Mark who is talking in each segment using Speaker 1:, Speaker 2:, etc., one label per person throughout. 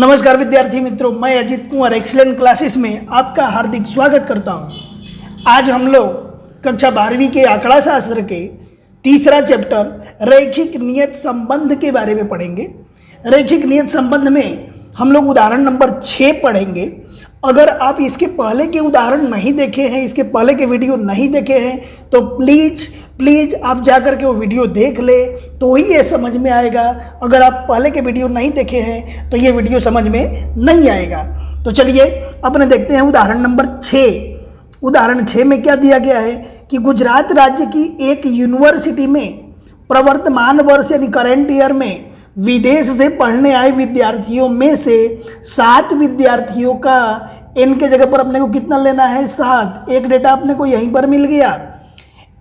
Speaker 1: नमस्कार विद्यार्थी मित्रों, मैं अजीत कुंवर एक्सीलेंट क्लासेस में आपका हार्दिक स्वागत करता हूं। आज हम लोग कक्षा 12वीं के आंकड़ा शास्त्र के तीसरा चैप्टर रैखिक नियत संबंध के बारे में पढ़ेंगे। रैखिक नियत संबंध में हम लोग उदाहरण नंबर 6 पढ़ेंगे। अगर आप इसके पहले के उदाहरण नहीं देखे हैं, इसके पहले के वीडियो नहीं देखे हैं, तो प्लीज़ आप जा कर के वो वीडियो देख ले तो ही ये समझ में आएगा। अगर आप पहले के वीडियो नहीं देखे हैं तो ये वीडियो समझ में नहीं आएगा। तो चलिए अपने देखते हैं उदाहरण नंबर 6। उदाहरण 6 में क्या दिया गया है कि गुजरात राज्य की एक यूनिवर्सिटी में प्रवर्तमान वर्ष यानी करेंट ईयर में विदेश से पढ़ने आए विद्यार्थियों में से 7 विद्यार्थियों का n के जगह पर अपने को कितना लेना है, 7। एक डेटा अपने को यहीं पर मिल गया।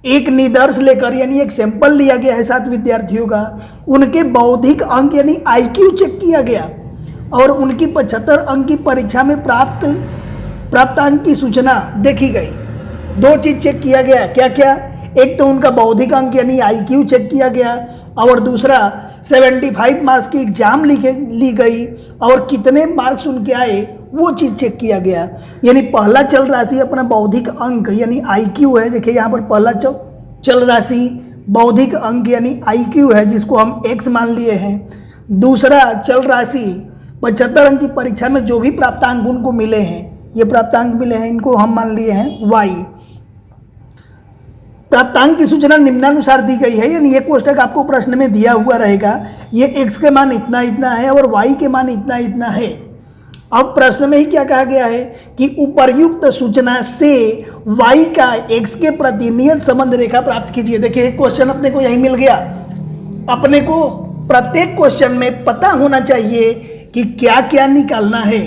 Speaker 1: एक निदर्श लेकर यानी एक सैंपल लिया गया है 7 विद्यार्थियों का, उनके बौद्धिक अंक यानी IQ चेक किया गया और उनकी 75 अंक की परीक्षा में प्राप्त अंक की सूचना देखी गई। 2 चीज चेक किया गया, क्या क्या? एक तो उनका बौद्धिक अंक यानी IQ चेक किया गया और दूसरा 75 मार्क्स की एग्जाम ली गई और कितने मार्क्स उनके आए वो चीज़ चेक किया गया। यानी पहला चल राशि अपना बौद्धिक अंक यानी IQ है। देखिए यहाँ पर पहला चल राशि बौद्धिक अंक यानी IQ है जिसको हम x मान लिए हैं। दूसरा चल राशि 75 अंक की परीक्षा में जो भी प्राप्तांक उनको मिले हैं, ये प्राप्तांक मिले हैं, इनको हम मान लिए हैं y। प्राप्तांक की सूचना निम्नानुसार दी गई है, यानी ये कोष्टक आपको प्रश्न में दिया हुआ रहेगा। ये x के मान इतना इतना है और y के मान इतना इतना है। अब प्रश्न में ही क्या कहा गया है कि उपर्युक्त सूचना से y का x के प्रति नियत संबंध रेखा प्राप्त कीजिए। देखिए क्वेश्चन अपने को यही मिल गया। अपने को प्रत्येक क्वेश्चन में पता होना चाहिए कि क्या क्या निकालना है,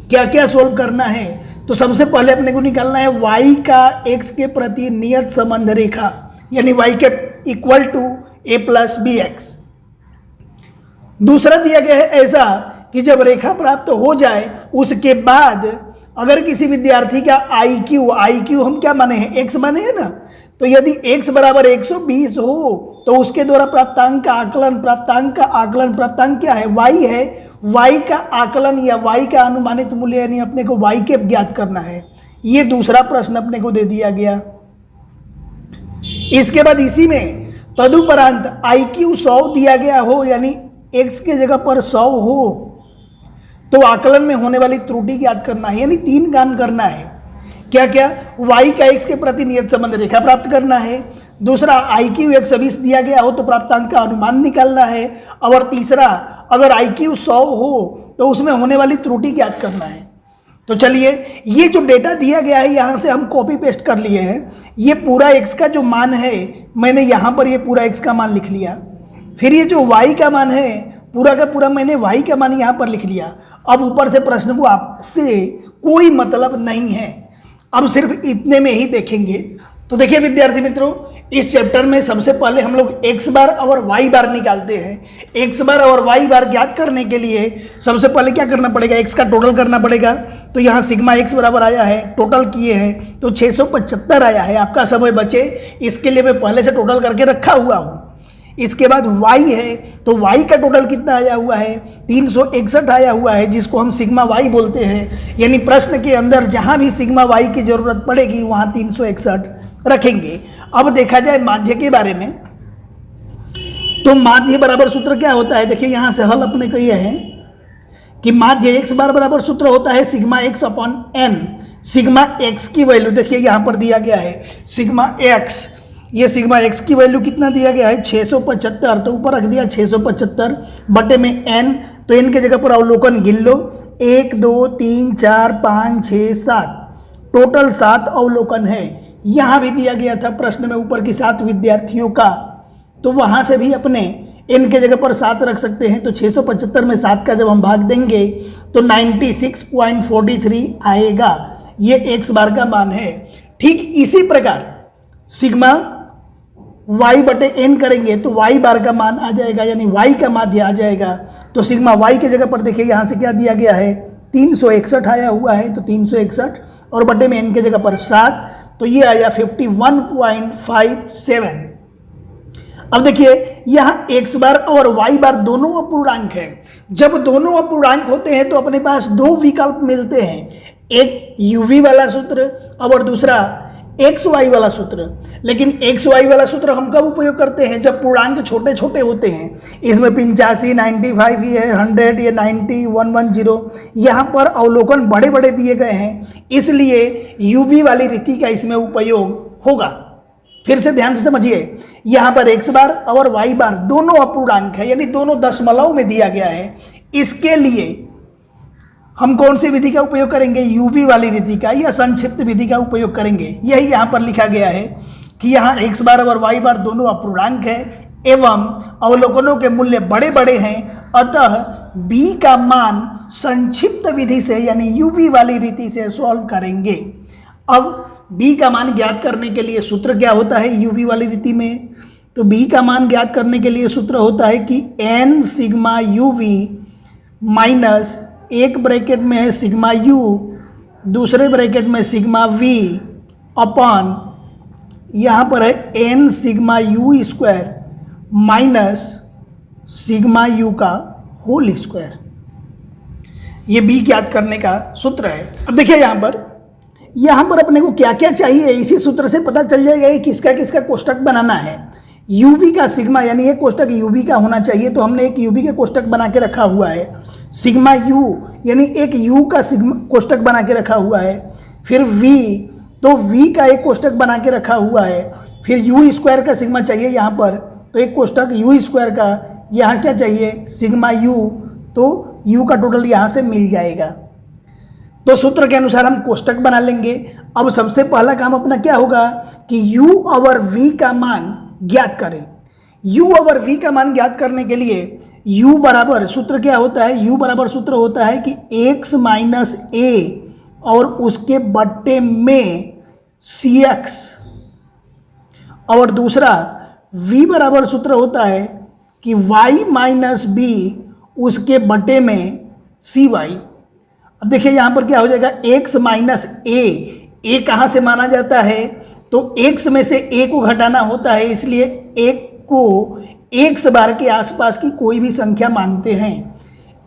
Speaker 1: क्या क्या सोल्व करना है। तो सबसे पहले अपने को निकालना है y का x के प्रति नियत संबंध रेखा यानी y के equal to a plus B X. दूसरा दिया गया है ऐसा कि जब रेखा प्राप्त हो जाए उसके बाद अगर किसी विद्यार्थी का IQ हम क्या माने हैं, x माने हैं ना, तो यदि x बराबर 120 हो तो उसके द्वारा प्राप्तांक का प्राप्तांक क्या है, y है। y का आकलन या y का अनुमानित मूल्य यानी अपने को y के ज्ञात करना है। ये दूसरा प्रश्न अपने को दे दिया गया। इसके बाद इसी में तदुपरांत IQ 100 दिया गया हो यानी x के जगह पर 100 हो तो आकलन में होने वाली त्रुटि ज्ञात करना है। यानी 3 काम करना है। क्या क्या? y का x के प्रति नियत संबंध रेखा प्राप्त करना है, दूसरा IQ 120 दिया गया हो तो प्राप्तांक का अनुमान निकालना है, और तीसरा अगर IQ 100 हो तो उसमें होने वाली त्रुटि ज्ञात करना है। तो चलिए ये जो डेटा दिया गया है यहाँ से हम कॉपी पेस्ट कर लिए हैं। ये पूरा x का जो मान है मैंने यहाँ पर ये पूरा x का मान लिख लिया। फिर ये जो y का मान है पूरा का पूरा मैंने y का मान यहाँ पर लिख लिया। अब ऊपर से प्रश्न को आपसे कोई मतलब नहीं है, अब सिर्फ इतने में ही देखेंगे। तो देखिए विद्यार्थी मित्रों, इस चैप्टर में सबसे पहले हम लोग x बार और y बार निकालते हैं। x बार और y बार ज्ञात करने के लिए सबसे पहले क्या करना पड़ेगा, x का टोटल करना पड़ेगा। तो यहाँ सिग्मा x बराबर आया है, टोटल किए हैं तो 675 आया है। आपका समय बचे इसके लिए मैं पहले से टोटल करके रखा हुआ हूँ। इसके बाद y है तो y का टोटल कितना आया हुआ है, 361 आया हुआ है, जिसको हम सिग्मा y बोलते हैं। यानी प्रश्न के अंदर जहां भी सिग्मा y की जरूरत पड़ेगी वहां 361 रखेंगे। अब देखा जाए माध्य के बारे में, तो माध्य बराबर सूत्र क्या होता है, देखिए यहां से हल अपने को यह है कि माध्य x बार बराबर सूत्र होता है sigma x upon n। Sigma x की वैल्यू देखिए यहां पर दिया गया है सिग्मा x, ये सिग्मा x की वैल्यू कितना दिया गया है 675, तो ऊपर रख दिया 675 बटे में n। तो n के जगह पर अवलोकन गिन लो, 1 2 3 4 5 6 7, टोटल 7 अवलोकन है। यहाँ भी दिया गया था प्रश्न में ऊपर की 7 विद्यार्थियों का, तो वहाँ से भी अपने n के जगह पर 7 रख सकते हैं। तो 675 में 7 का जब हम भाग देंगे तो 96.43 आएगा। ये x बार का मान है। ठीक इसी प्रकार सिग्मा y बटे n करेंगे तो y बार का मान आ जाएगा, यानी y का माध्य आ जाएगा। तो सिग्मा y के जगह पर देखिए यहाँ से क्या दिया गया है 361 आया हुआ है, तो 361 और बटे में n के जगह पर 7, तो ये आया 51.57। अब देखिए यहाँ x बार और y बार दोनों अपूर्णांक है। जब दोनों अपूर्णांक होते हैं तो अपने पास दो विकल्प मिलते हैं, एक uv वाला सूत्र और दूसरा xy वाला सूत्र। लेकिन xy वाला सूत्र हम कब उपयोग करते हैं? जब पूर्णांक छोटे छोटे होते हैं। इसमें 85, 95 ये 100, ये 90, 110, यहाँ पर अवलोकन बड़े बड़े दिए गए हैं, इसलिए uv वाली रीति का इसमें उपयोग होगा। फिर से ध्यान से समझिए, यहाँ पर x बार और y बार दोनों अपूर्णांक है, यानी दोनों दशमलव में दिया गया है। इसके लिए हम कौन सी विधि का उपयोग करेंगे? यूवी वाली विधि का या संक्षिप्त विधि का उपयोग करेंगे। यही यहाँ पर लिखा गया है कि यहाँ x बार और y बार दोनों अपूर्णांक है एवं अवलोकनों के मूल्य बड़े बड़े हैं, अतः b का मान संक्षिप्त विधि से यानी यूवी वाली रीति से सॉल्व करेंगे। अब b का मान ज्ञात करने के लिए सूत्र क्या होता है यूवी वाली रीति में? तो b का मान ज्ञात करने के लिए सूत्र होता है कि n सिग्मा यूवी माइनस एक ब्रैकेट में है सिग्मा यू, दूसरे ब्रैकेट में सिग्मा वी अपॉन यहाँ पर है N sigma U square minus sigma U का होल स्क्वायर। ये बी ज्ञात करने का सूत्र है। अब देखिए यहाँ पर अपने को क्या क्या चाहिए, इसी सूत्र से पता चल जाएगा कि किसका किसका कोष्टक बनाना है। यूवी का सिग्मा यानी ये कोष्टक यूवी का होना चाहिए, तो हमने एक यूवी के कोष्टक बना के रखा हुआ है। सिग्मा यू यानी एक यू का सिग्मा कोष्टक बना के रखा हुआ है। फिर वी, तो वी का एक कोष्टक बना के रखा हुआ है। फिर यू स्क्वायर का सिग्मा चाहिए यहाँ पर, तो एक कोष्टक यू स्क्वायर का यहाँ क्या चाहिए सिग्मा यू, तो यू का टोटल यहाँ से मिल जाएगा। तो सूत्र के अनुसार हम कोष्टक बना लेंगे। अब सबसे पहला काम अपना क्या होगा कि u और v का मान ज्ञात करें। u और v का मान ज्ञात करने के लिए u बराबर सूत्र क्या होता है? u बराबर सूत्र होता है कि x माइनस a और उसके बट्टे में cx, और दूसरा v बराबर सूत्र होता है कि y माइनस b उसके बट्टे में cy। अब देखिए यहाँ पर क्या हो जाएगा x माइनस a कहाँ से माना जाता है? तो x में से a को घटाना होता है, इसलिए a को x बार के आसपास की कोई भी संख्या मानते हैं।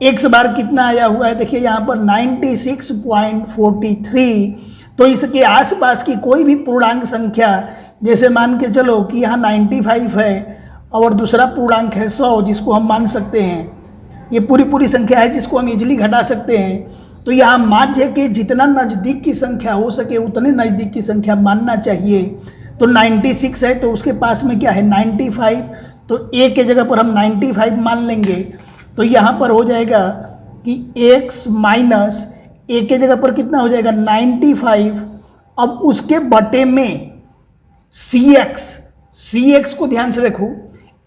Speaker 1: x बार कितना आया हुआ है? देखिए यहाँ पर 96.43, तो इसके आसपास की कोई भी पूर्णांक संख्या, जैसे मान के चलो कि यहाँ 95 है और दूसरा पूर्णांक है 100, जिसको हम मान सकते हैं। ये पूरी संख्या है जिसको हम इजीली घटा सकते हैं। तो यहाँ माध्य के जितना नज़दीक की संख्या हो सके उतने नज़दीक की संख्या मानना चाहिए। तो 96 है तो उसके पास में क्या है 95, तो a के जगह पर हम 95 मान लेंगे। तो यहाँ पर हो जाएगा कि x माइनस a के जगह पर कितना हो जाएगा 95, अब उसके बटे में cx को ध्यान से देखो,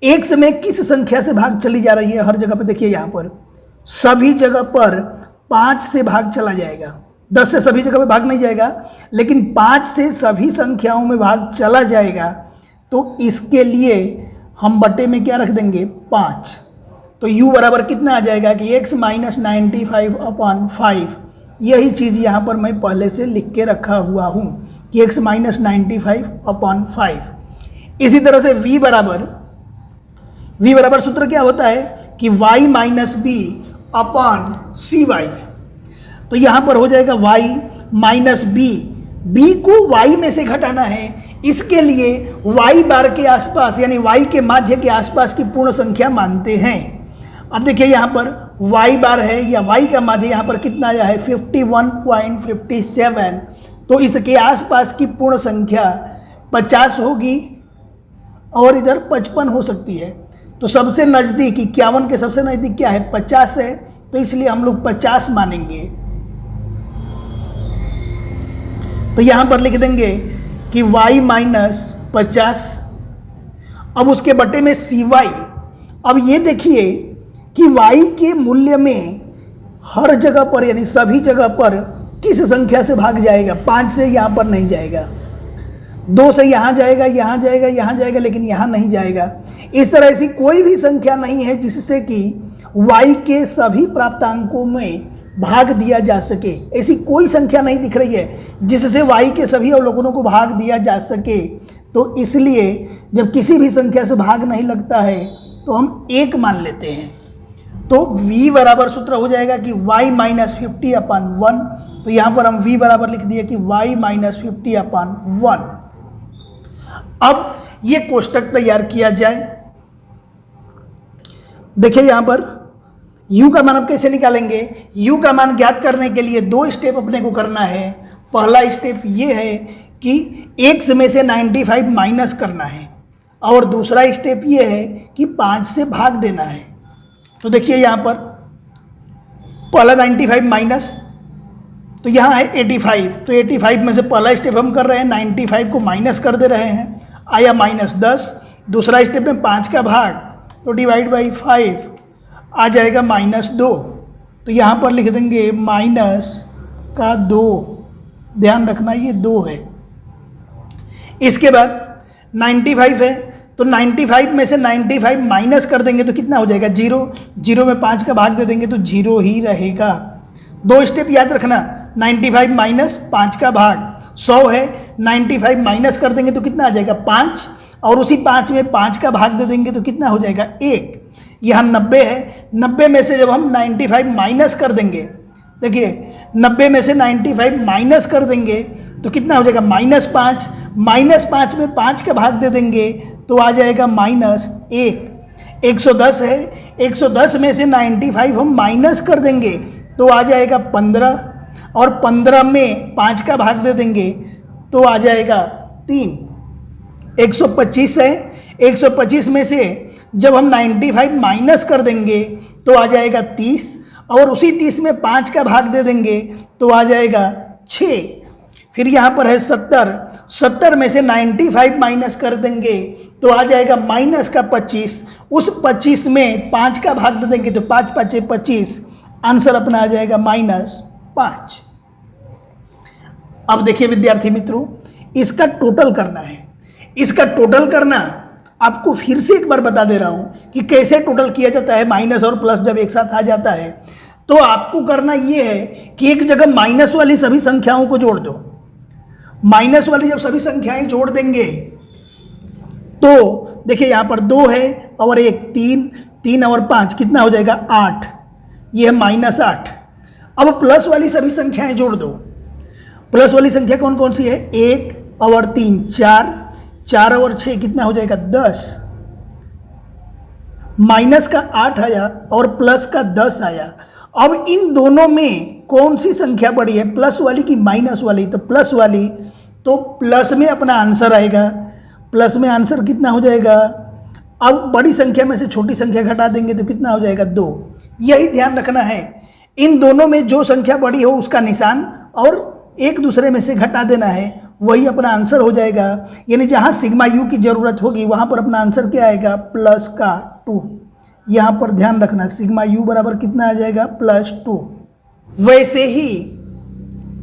Speaker 1: x में किस संख्या से भाग चली जा रही है? हर जगह पर देखिए यहाँ पर सभी जगह पर 5 से भाग चला जाएगा। 10 से सभी जगह पे भाग नहीं जाएगा, लेकिन 5 से सभी संख्याओं में भाग चला जाएगा। तो इसके लिए हम बटे में क्या रख देंगे 5। तो u बराबर कितना आ जाएगा कि x माइनस 95 अपॉन 5। यही चीज़ यहाँ पर मैं पहले से लिख के रखा हुआ हूँ कि x माइनस 95 अपॉन 5। इसी तरह से v बराबर सूत्र क्या होता है कि y minus b upon cy। तो यहाँ पर हो जाएगा y माइनस b को y में से घटाना है, इसके लिए y बार के आसपास यानी y के माध्य के आसपास की पूर्ण संख्या मानते हैं। अब देखिए यहाँ पर y बार है या y का माध्य यहाँ पर कितना आया है 51.57, तो इसके आसपास की पूर्ण संख्या 50 होगी और इधर 55 हो सकती है। तो सबसे नज़दीक 51 के सबसे नज़दीक क्या है 50 है, तो इसलिए हम लोग 50 मानेंगे। तो यहाँ पर लिख देंगे कि y माइनस 50, अब उसके बटे में cy। अब ये देखिए कि y के मूल्य में हर जगह पर यानी सभी जगह पर किस संख्या से भाग जाएगा? 5 से यहाँ पर नहीं जाएगा, 2 से यहाँ जाएगा, यहाँ जाएगा, यहाँ जाएगा, लेकिन यहाँ नहीं जाएगा। इस तरह ऐसी कोई भी संख्या नहीं है जिससे कि y के सभी प्राप्तांकों में भाग दिया जा सके। ऐसी कोई संख्या नहीं दिख रही है जिससे y के सभी अवलोकनों को भाग दिया जा सके। तो इसलिए जब किसी भी संख्या से भाग नहीं लगता है तो हम 1 मान लेते हैं। तो v बराबर सूत्र हो जाएगा कि y माइनस 50/1। तो यहाँ पर हम v बराबर लिख दिए कि y माइनस 50/1। अब ये कोष्टक तैयार किया जाए। देखिए यहाँ पर u का मान आप कैसे निकालेंगे। u का मान ज्ञात करने के लिए 2 स्टेप अपने को करना है। पहला स्टेप ये है कि x में से 95 माइनस करना है, और दूसरा स्टेप ये है कि 5 से भाग देना है। तो देखिए यहाँ पर पहला 95 माइनस, तो यहाँ है 85। तो 85 में से पहला स्टेप हम कर रहे हैं, 95 को माइनस कर दे रहे हैं, आया -10। दूसरा स्टेप में 5 का भाग, तो डिवाइड बाई 5 आ जाएगा -2। तो यहाँ पर लिख देंगे -2। ध्यान रखना ये 2 है। इसके बाद 95 है, तो 95 में से 95 माइनस कर देंगे तो कितना हो जाएगा 0। 0 में 5 का भाग दे देंगे तो 0 ही रहेगा। 2 स्टेप याद रखना, 95 माइनस 5 का भाग 100 है, 95 माइनस कर देंगे तो कितना आ जाएगा 5, और उसी 5 में 5 का भाग दे देंगे तो कितना हो जाएगा 1। यहाँ 90 है, 90 में से जब हम 95 माइनस कर देंगे, देखिए 90 में से 95 माइनस कर देंगे तो कितना हो जाएगा -5। -5 में 5 का भाग दे देंगे तो आ जाएगा -1। 110 है, 110 में से 95 हम माइनस कर देंगे तो आ जाएगा 15, और 15 में 5 का भाग दे देंगे तो आ जाएगा 3। 125 है, 125 में से जब हम 95 माइनस कर देंगे तो आ जाएगा 30, और उसी 30 में 5 का भाग दे देंगे तो आ जाएगा 6। फिर यहाँ पर है 70, 70 में से 95 माइनस कर देंगे तो आ जाएगा -25। उस 25 में 5 का भाग दे देंगे तो 5 5 25, आंसर अपना आ जाएगा -5। अब देखिए विद्यार्थी मित्रों, इसका टोटल करना है। इसका टोटल करना आपको फिर से एक बार बता दे रहा हूँ कि कैसे टोटल किया जाता है। माइनस और प्लस जब एक साथ आ जाता है तो आपको करना ये है कि एक जगह माइनस वाली सभी संख्याओं को जोड़ दो। माइनस वाली जब सभी संख्याएं जोड़ देंगे तो देखिए यहाँ पर 2 है और 1, 3 और 5 कितना हो जाएगा 8, ये है -8। अब प्लस वाली सभी संख्याएं जोड़ दो। प्लस वाली संख्या कौन कौन सी है, 1 और 3 4, 4 और 6 कितना हो जाएगा 10। माइनस का 8 आया और प्लस का 10 आया। अब इन दोनों में कौन सी संख्या बड़ी है, प्लस वाली की माइनस वाली। तो प्लस वाली, तो प्लस में अपना आंसर आएगा। प्लस में आंसर कितना हो जाएगा, अब बड़ी संख्या में से छोटी संख्या घटा देंगे तो कितना हो जाएगा 2। यही ध्यान रखना है, इन दोनों में जो संख्या बड़ी हो उसका निशान और एक दूसरे में से घटा देना है, वही अपना आंसर हो जाएगा। यानी जहाँ सिग्मा यू की जरूरत होगी वहाँ पर अपना आंसर क्या आएगा, +2। यहाँ पर ध्यान रखना, सिग्मा यू बराबर कितना आ जाएगा, +2। वैसे ही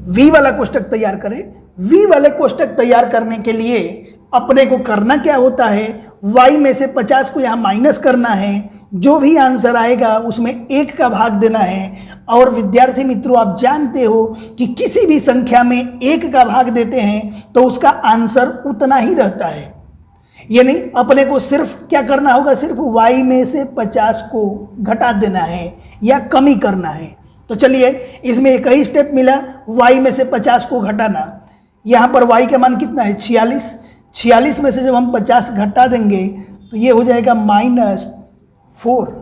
Speaker 1: v वाला कोष्टक तैयार करें। v वाले कोष्टक तैयार करने के लिए अपने को करना क्या होता है, y में से 50 को यहाँ माइनस करना है, जो भी आंसर आएगा उसमें 1 का भाग देना है। और विद्यार्थी मित्रों, आप जानते हो कि किसी भी संख्या में 1 का भाग देते हैं तो उसका आंसर उतना ही रहता है। यानी अपने को सिर्फ क्या करना होगा, सिर्फ y में से 50 को घटा देना है या कमी करना है। तो चलिए, इसमें एक ही स्टेप मिला, y में से 50 को घटाना। यहाँ पर y का मान कितना है, 46। 46 में से जब हम 50 घटा देंगे तो ये हो जाएगा -4।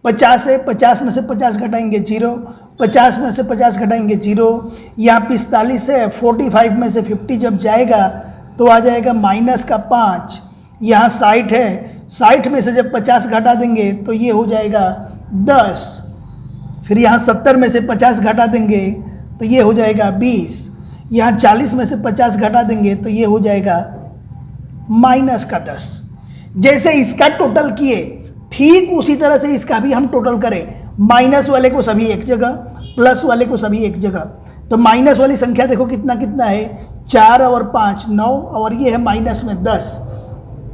Speaker 1: 50 है, 50 में से 50 घटाएंगे 0, 50 में से 50 घटाएंगे 0। यहाँ 45 है, 45 में से 50 जब जाएगा तो आ जाएगा -5। यहाँ 60 है, 60 में से जब 50 घटा देंगे तो ये हो जाएगा 10। फिर यहाँ 70 में से 50 घटा देंगे तो ये हो जाएगा 20। यहाँ 40 में से 50 घटा देंगे तो ये हो जाएगा -10। जैसे इसका टोटल किए ठीक उसी तरह से इसका भी हम टोटल करें। माइनस वाले को सभी एक जगह, प्लस वाले को सभी एक जगह। तो माइनस वाली संख्या देखो कितना कितना है, 4 और 5 9, और ये है माइनस में 10।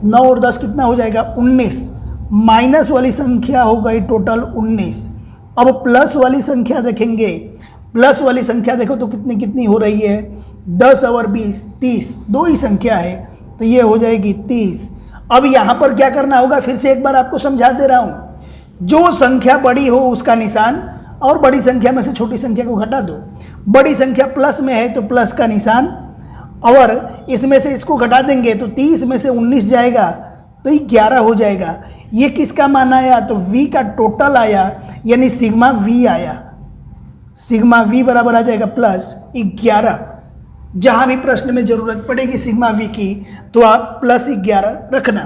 Speaker 1: 9 और 10 कितना हो जाएगा 19। माइनस वाली संख्या हो गई टोटल 19। अब प्लस वाली संख्या देखेंगे, प्लस वाली संख्या देखो तो कितनी कितनी हो रही है, 10 और 20 30, 2 ही संख्या है तो ये हो जाएगी 30। अब यहाँ पर क्या करना होगा, फिर से एक बार आपको समझा दे रहा हूँ। जो संख्या बड़ी हो उसका निशान और बड़ी संख्या में से छोटी संख्या को घटा दो। बड़ी संख्या प्लस में है तो प्लस का निशान, और इसमें से इसको घटा देंगे तो 30 में से 19 जाएगा तो ये 11 हो जाएगा। ये किसका मान आया? तो v का टोटल आया, यानी सिग्मा v आया। सिग्मा v बराबर आ जाएगा प्लस 11। जहां भी प्रश्न में जरूरत पड़ेगी सिग्मा v की तो आप प्लस 11 रखना।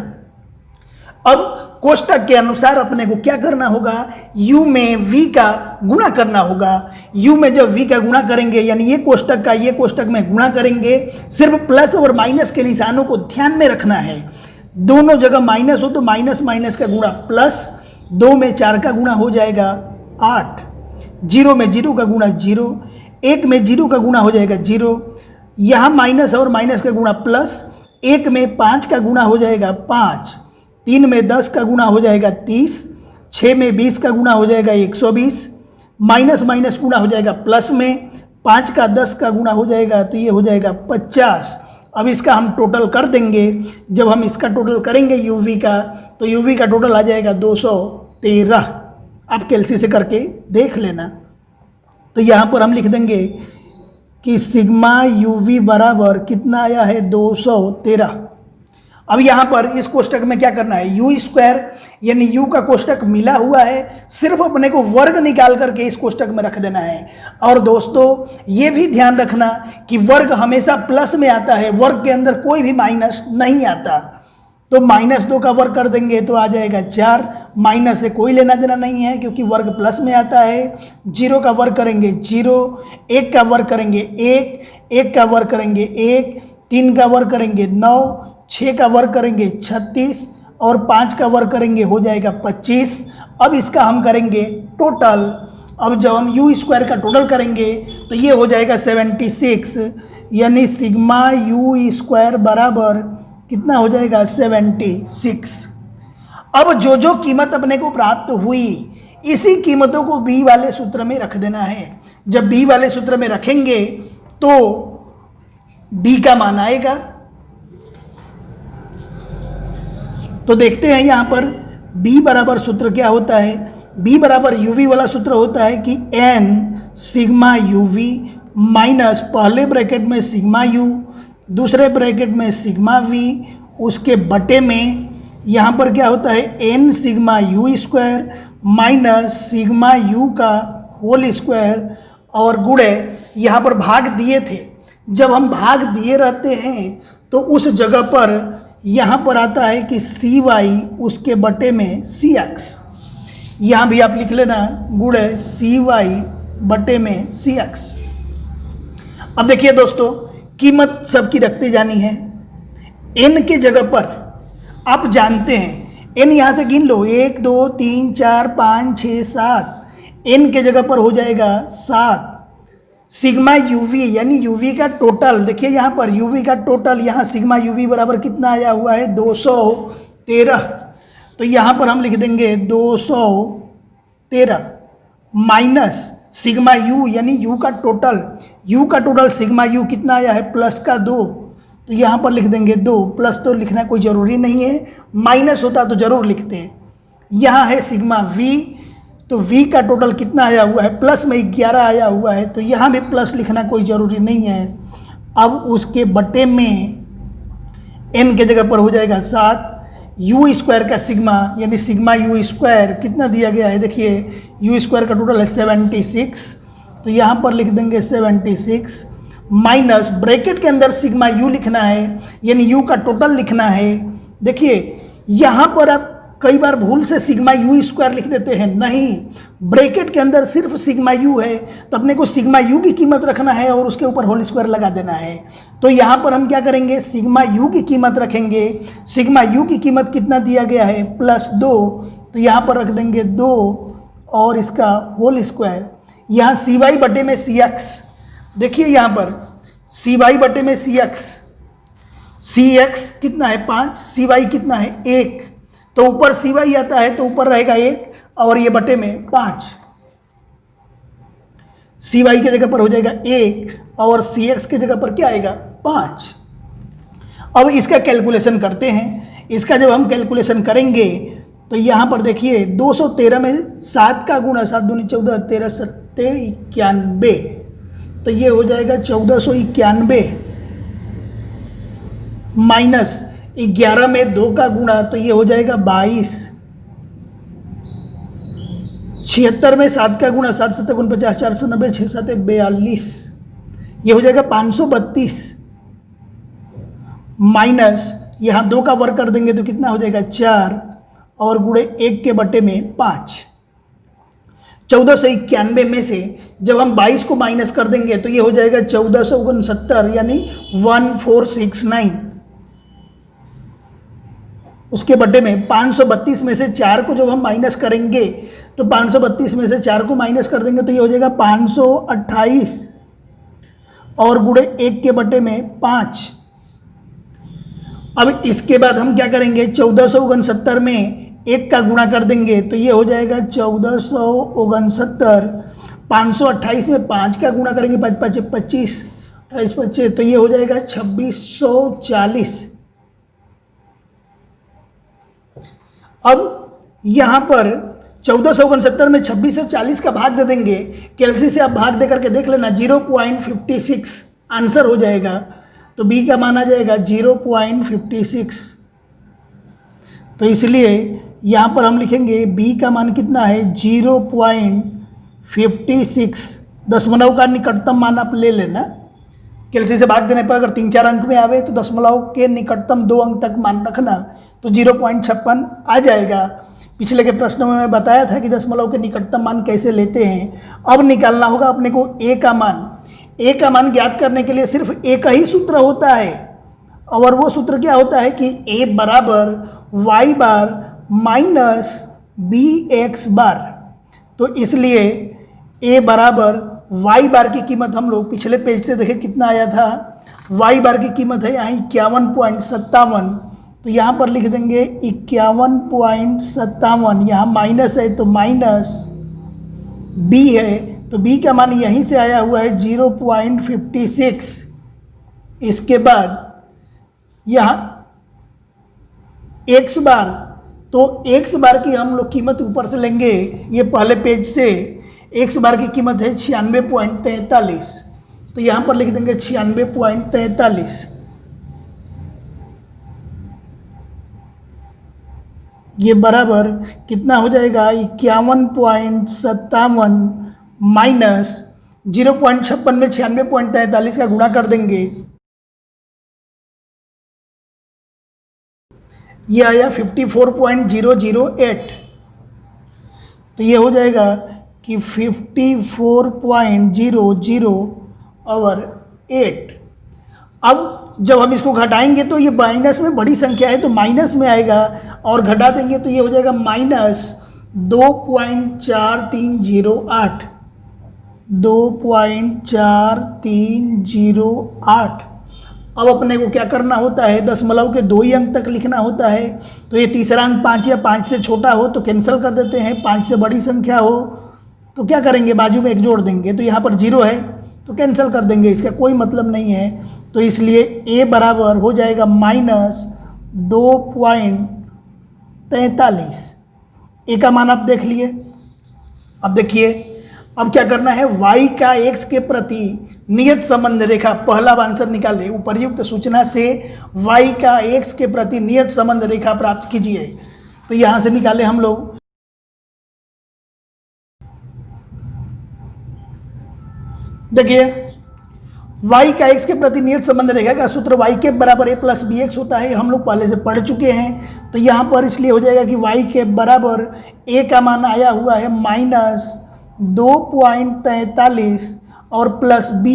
Speaker 1: अब कोष्टक के अनुसार अपने को क्या करना होगा? u में v का गुणा करना होगा। u में जब v का गुणा करेंगे यानी ये कोष्टक का ये कोष्टक में गुणा करेंगे, सिर्फ प्लस और माइनस के निशानों को ध्यान में रखना है। दोनों जगह माइनस हो तो माइनस माइनस का गुणा प्लस, 2 में 4 का गुणा हो जाएगा 8, 0 में 0 का गुणा 0, 1 में 0 का गुणा हो जाएगा 0, यहाँ माइनस और माइनस का गुणा प्लस, 1 में 5 का गुणा हो जाएगा 5, 3 में 10 का गुणा हो जाएगा 30, 6 में 20 का गुणा हो जाएगा 120, माइनस माइनस गुणा हो जाएगा प्लस में, 5 का 10 का गुणा हो जाएगा तो ये हो जाएगा 50। अब इसका हम टोटल कर देंगे। जब हम इसका टोटल करेंगे यूवी का तो यूवी का टोटल आ जाएगा 213। आप कैलसी से करके देख लेना। तो यहाँ पर हम लिख देंगे कि सिग्मा यूवी बराबर कितना आया है? 213। अब यहाँ पर इस कोष्टक में क्या करना है? यू स्क्वायर यानी यू का कोष्टक मिला हुआ है, सिर्फ अपने को वर्ग निकाल करके इस कोष्टक में रख देना है। और दोस्तों ये भी ध्यान रखना कि वर्ग हमेशा प्लस में आता है, वर्ग के अंदर कोई भी माइनस नहीं आता। तो -2 का वर्ग कर देंगे तो आ जाएगा 4, माइनस से कोई लेना देना नहीं है क्योंकि वर्ग प्लस में आता है। 0 का वर्ग करेंगे 0, 1 का वर्ग करेंगे 1, 1 का वर्ग करेंगे 1, 3 का वर्ग करेंगे 9, 6 का वर्ग करेंगे 36 और 5 का वर्ग करेंगे हो जाएगा 25। अब इसका हम करेंगे टोटल। अब जब हम यू स्क्वायर का टोटल करेंगे तो ये हो जाएगा 76, यानी सिग्मा यू स्क्वायर बराबर कितना हो जाएगा? 76। अब जो कीमत अपने को प्राप्त हुई इसी कीमतों को बी वाले सूत्र में रख देना है। जब बी वाले सूत्र में रखेंगे तो बी का मान आएगा। तो देखते हैं यहाँ पर b बराबर सूत्र क्या होता है? b बराबर यूवी वाला सूत्र होता है कि n सिग्मा यूवी माइनस पहले ब्रैकेट में सिग्मा यू, दूसरे ब्रैकेट में सिग्मा v, उसके बटे में यहाँ पर क्या होता है? n sigma U square minus sigma U का होल स्क्वायर और गुणे यहाँ पर भाग दिए थे। जब हम भाग दिए रहते हैं तो उस जगह पर यहाँ पर आता है कि सी वाई उसके बटे में सी एक्स, यहाँ भी आप लिख लेना गुणे सी वाई बटे में सी एक्स। अब देखिए दोस्तों कीमत सबकी रखते जानी है। एन के जगह पर आप जानते हैं एन यहाँ से गिन लो 1 2 3 4 5 6 7, एन के जगह पर हो जाएगा 7। सिग्मा यूवी यानी यूवी का टोटल देखिए यहाँ पर यूवी का टोटल, यहाँ सिग्मा यूवी बराबर कितना आया हुआ है? 213। तो यहाँ पर हम लिख देंगे 213 माइनस सिग्मा यू यानी यू का टोटल सिग्मा यू कितना आया है? प्लस का 2। तो यहाँ पर लिख देंगे 2, प्लस तो लिखना कोई ज़रूरी नहीं है, माइनस होता तो ज़रूर लिखते हैं। यहाँ है सिग्मा वी, तो v का टोटल कितना आया हुआ है? प्लस में 11 आया हुआ है, तो यहाँ भी प्लस लिखना कोई ज़रूरी नहीं है। अब उसके बटे में n के जगह पर हो जाएगा 7, यू स्क्वायर का सिग्मा यानी सिग्मा यू स्क्वायर कितना दिया गया है? देखिए यू स्क्वायर का टोटल है 76, तो यहाँ पर लिख देंगे 76 माइनस ब्रैकेट के अंदर सिग्मा यू लिखना है यानी यू का टोटल लिखना है। देखिए यहाँ पर आप कई बार भूल से सिग्मा यू स्क्वायर लिख देते हैं, नहीं, ब्रैकेट के अंदर सिर्फ सिग्मा यू है तो अपने को सिग्मा यू की कीमत रखना है और उसके ऊपर होल स्क्वायर लगा देना है। तो यहाँ पर हम क्या करेंगे? सिग्मा यू की कीमत रखेंगे। सिग्मा यू की कीमत कितना दिया गया है? +2, तो यहाँ पर रख देंगे 2 और इसका होल स्क्वायर। यहाँ सी वाई बटे में सी एक्स, देखिए यहाँ पर सी वाई बटे में सी एक्स, सी एक्स कितना है? 5, सी वाई कितना है? 1, तो ऊपर सी वाई आता है तो ऊपर रहेगा 1 और ये बटे में 5। सी वाई की जगह पर हो जाएगा 1 और सी एक्स की जगह पर क्या आएगा? 5। अब इसका कैलकुलेशन करते हैं। इसका जब हम कैलकुलेशन करेंगे तो यहाँ पर देखिए 213 में 7 का गुणा, 7 दूनी 14, 13 सत्ते 91, तो ये हो जाएगा 1491 माइनस 11 में 2 का गुणा, तो ये हो जाएगा 22। 76 में 7 का गुणा, 7 7 49, 490, 6 7 42, ये हो जाएगा 532 माइनस यहाँ 2 का वर्ग कर देंगे तो कितना हो जाएगा 4 और गुणे 1 के बटे में 5। 1491 में से जब हम 22 को माइनस कर देंगे तो ये हो जाएगा 1469 यानी 1469, उसके बटे में 532 में से 4 को जब हम माइनस करेंगे तो 532 में से 4 को माइनस कर देंगे तो ये हो जाएगा 528 और गुणे 1 के बटे में 5। अब इसके बाद हम क्या करेंगे, 1469 में 1 का गुणा कर देंगे तो ये हो जाएगा 1469, 528 में 5 का गुणा करेंगे, 5 5 25, 28 25, तो ये हो जाएगा 2640। अब यहाँ पर 1469 में 26 से 40 का भाग दे देंगे, कैलसी से आप भाग दे करके देख लेना, 0.56 आंसर हो जाएगा, तो बी का मान आ जाएगा 0.56। तो इसलिए यहाँ पर हम लिखेंगे बी का मान कितना है 0.56। दशमलव का निकटतम मान आप ले लेना, कैलसी से भाग देने पर अगर 3-4 अंक में आवे तो दशमलव के निकटतम 2 अंक तक मान रखना, तो 0.56 आ जाएगा। पिछले के प्रश्नों में मैं बताया था कि दशमलव के निकटतम मान कैसे लेते हैं। अब निकालना होगा अपने को ए का मान। ए का मान ज्ञात करने के लिए सिर्फ एक ही सूत्र होता है, और वो सूत्र क्या होता है कि ए बराबर वाई बार माइनस बी एक्स बार। तो इसलिए ए बराबर वाई बार की कीमत हम लोग पिछले पेज से देखें कितना आया था, वाई बार की कीमत है यहाँ 51.57, तो यहाँ पर लिख देंगे 51.57, यहाँ माइनस है तो माइनस बी है, तो बी का मान यहीं से आया हुआ है 0.56। इसके बाद यहाँ एक्स बार, तो एक्स बार की हम लोग कीमत ऊपर से लेंगे, ये पहले पेज से एक्स बार की कीमत है 96.43, तो यहाँ पर लिख देंगे 96.43। ये बराबर कितना हो जाएगा 51.57 माइनस 0.56 में 96.43 का गुणा कर देंगे, ये आया 54.008, तो ये हो जाएगा कि 54.008। अब जब हम इसको घटाएंगे तो ये माइनस में बड़ी संख्या है तो माइनस में आएगा, और घटा देंगे तो ये हो जाएगा माइनस 2.4308, 2.4308। अब अपने को क्या करना होता है, दशमलव के 2 ही अंक तक लिखना होता है, तो ये तीसरा अंक 5 या 5 से छोटा हो तो कैंसिल कर देते हैं, 5 से बड़ी संख्या हो तो क्या करेंगे, बाजू में 1 जोड़ देंगे, तो यहाँ पर 0 है तो कैंसिल कर देंगे, इसका कोई मतलब नहीं है। तो इसलिए ए बराबर हो जाएगा माइनस 2.43। ए का मान आप देख लिए। अब देखिए, अब क्या करना है, y का x के प्रति नियत संबंध रेखा, पहला आंसर निकाले, उपर्युक्त सूचना से y का x के प्रति नियत संबंध रेखा प्राप्त कीजिए। तो यहां से निकाले हम लोग, देखिए y का x के प्रति नियत संबंध रेखा का सूत्र y के बराबर a प्लस बी एक्स होता है, हम लोग पहले से पढ़ चुके हैं। तो यहाँ पर इसलिए हो जाएगा कि y के बराबर a का मान आया हुआ है माइनस 2.43 और प्लस b,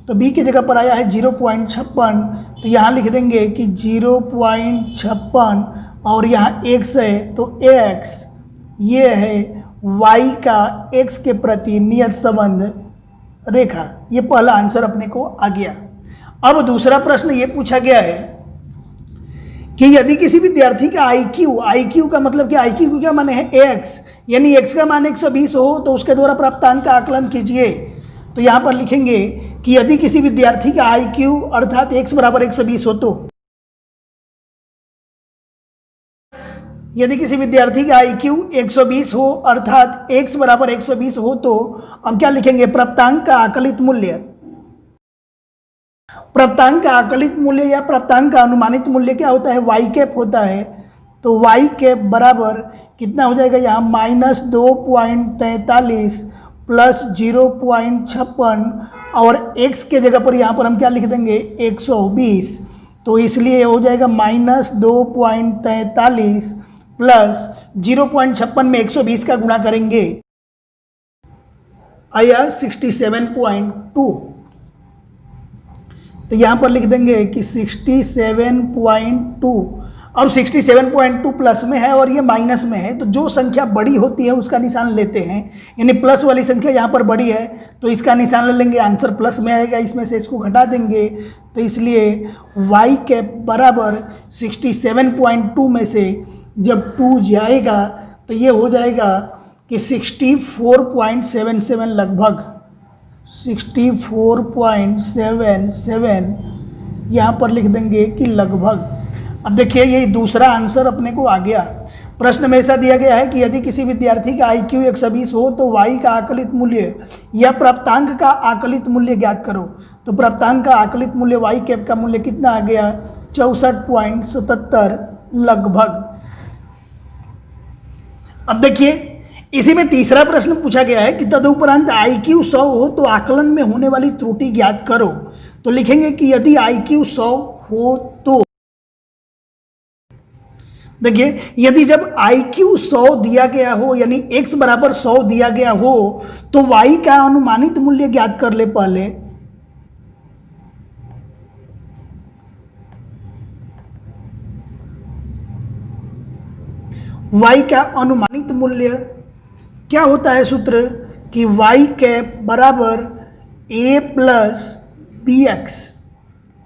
Speaker 1: तो b की जगह पर आया है 0.56, तो यहाँ लिख देंगे कि 0.56 और यहाँ x है तो x, ये है y का x के प्रति नियत संबंध रेखा। ये पहला आंसर अपने को आ गया। अब दूसरा प्रश्न ये पूछा गया है कि यदि किसी विद्यार्थी का IQ का मतलब कि IQ का मान है x, यानी x का मान 120 हो तो उसके द्वारा प्राप्त अंक का आकलन कीजिए। तो यहाँ पर लिखेंगे कि यदि किसी विद्यार्थी का IQ अर्थात x बराबर 120 हो तो यदि किसी विद्यार्थी का IQ 120 हो अर्थात x बराबर 120 हो तो हम क्या लिखेंगे, प्राप्तांक का आकलित मूल्य। प्राप्तांक का आकलित मूल्य या प्राप्तांक का अनुमानित मूल्य क्या होता है, y कैप होता है। तो y कैप बराबर कितना हो जाएगा यहाँ, -2.43 प्लस 0.56 और x के जगह पर यहाँ पर हम क्या लिख देंगे, 120। तो इसलिए हो जाएगा -2.43 प्लस 0.56 में 120 का गुणा करेंगे, आया 67.2। तो यहाँ पर लिख देंगे कि 67.2। अब 67.2 प्लस में है और ये माइनस में है, तो जो संख्या बड़ी होती है उसका निशान लेते हैं, यानी प्लस वाली संख्या यहाँ पर बड़ी है तो इसका निशान ले लेंगे, आंसर प्लस में आएगा, इसमें से इसको घटा देंगे। तो इसलिए y कैप बराबर 67.2 में से जब 2 जाएगा तो ये हो जाएगा कि 64.77 लगभग 64.77 यहाँ पर लिख देंगे कि लगभग। अब देखिए ये दूसरा आंसर अपने को आ गया। प्रश्न में ऐसा दिया गया है कि यदि किसी विद्यार्थी का IQ 120 हो तो y का आकलित मूल्य या प्राप्तांक का आकलित मूल्य ज्ञात करो। तो प्राप्तांक का आकलित मूल्य y कैप का मूल्य कितना आ गया, 64.77 लगभग। अब देखिए इसी में तीसरा प्रश्न पूछा गया है कि तदुपरांत IQ 100 हो तो आकलन में होने वाली त्रुटि ज्ञात करो। तो लिखेंगे कि यदि IQ 100 हो तो देखिए, यदि जब IQ 100 दिया गया हो यानी x बराबर 100 दिया गया हो तो y का अनुमानित मूल्य ज्ञात कर ले पहले। y का अनुमानित मूल्य क्या होता है, सूत्र कि y कैप बराबर a प्लस bx।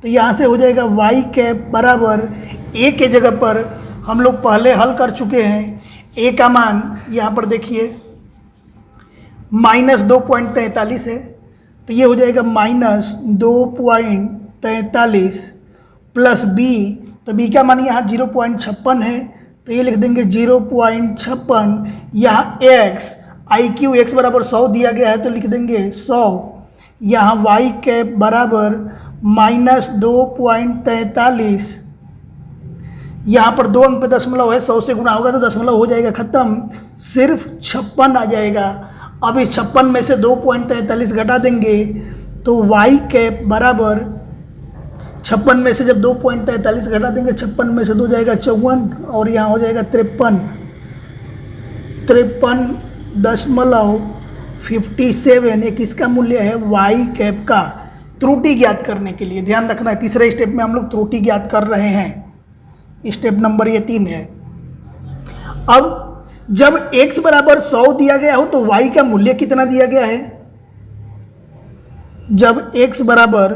Speaker 1: तो यहां से हो जाएगा y कैप बराबर a के जगह पर हम लोग पहले हल कर चुके हैं, a का मान यहाँ पर देखिए -2.43 है, तो ये हो जाएगा -2.43 प्लस b, तो b का मान यहाँ 0.56 है, तो ये लिख देंगे 0.56। यहाँ x IQ x बराबर 100 दिया गया है तो लिख देंगे 100। यहाँ y कैप बराबर -2.43, यहाँ पर 2 अंक पे दशमलव है, 100 से गुणा होगा तो दशमलव हो जाएगा खत्म, सिर्फ 56 आ जाएगा। अब इस 56 में से 2.43 घटा देंगे तो y कैप बराबर 56 में से जब 2.43 घटा देंगे, 56 में से 2 जाएगा 54 और यहाँ हो जाएगा 53.57। एक इसका मूल्य है y कैप का। त्रुटि ज्ञात करने के लिए ध्यान रखना है, तीसरे स्टेप में हम लोग त्रुटि ज्ञात कर रहे हैं, स्टेप नंबर ये 3 है। अब जब x बराबर 100 दिया गया हो तो y का मूल्य कितना दिया गया है, जब x बराबर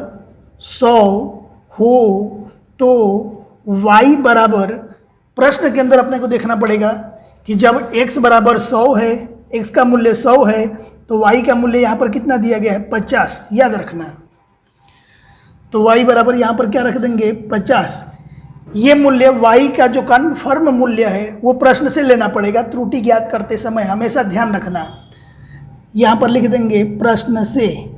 Speaker 1: 100 हो तो y बराबर, प्रश्न के अंदर अपने को देखना पड़ेगा कि जब x बराबर 100 है, x का मूल्य 100 है तो y का मूल्य यहाँ पर कितना दिया गया है, 50, याद रखना। तो y बराबर यहाँ पर क्या रख देंगे, 50। ये मूल्य y का जो कन्फर्म मूल्य है वो प्रश्न से लेना पड़ेगा, त्रुटि ज्ञात करते समय हमेशा ध्यान रखना। यहाँ पर लिख देंगे प्रश्न से।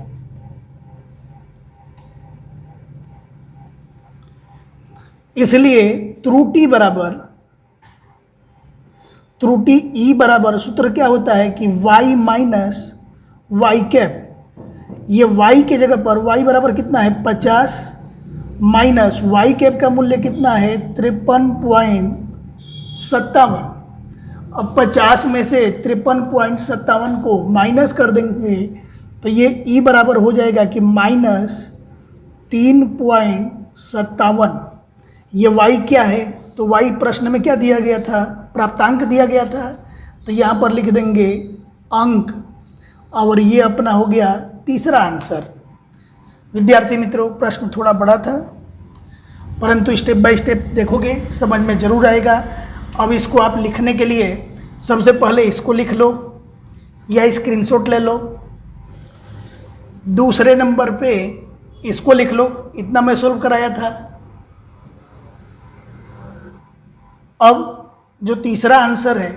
Speaker 1: इसलिए त्रुटि बराबर, त्रुटि ई बराबर सूत्र क्या होता है कि y माइनस वाई कैप। ये y के जगह पर y बराबर कितना है, 50 माइनस वाई कैप का मूल्य कितना है, 53.57। अब 50 में से 53.57 को माइनस कर देंगे तो ये ई बराबर हो जाएगा कि -3.57। ये y क्या है, तो y प्रश्न में क्या दिया गया था, प्राप्तांक दिया गया था, तो यहाँ पर लिख देंगे अंक, और ये अपना हो गया तीसरा आंसर। विद्यार्थी मित्रों, प्रश्न थोड़ा बड़ा था परंतु स्टेप बाय स्टेप देखोगे समझ में जरूर आएगा। अब इसको आप लिखने के लिए सबसे पहले इसको लिख लो या स्क्रीनशॉट ले लो, दूसरे नंबर पे इसको लिख लो, इतना मैं सोल्व कराया था। अब जो तीसरा आंसर है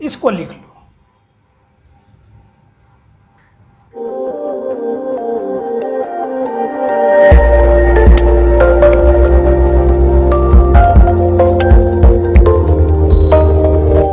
Speaker 1: इसको लिख लो।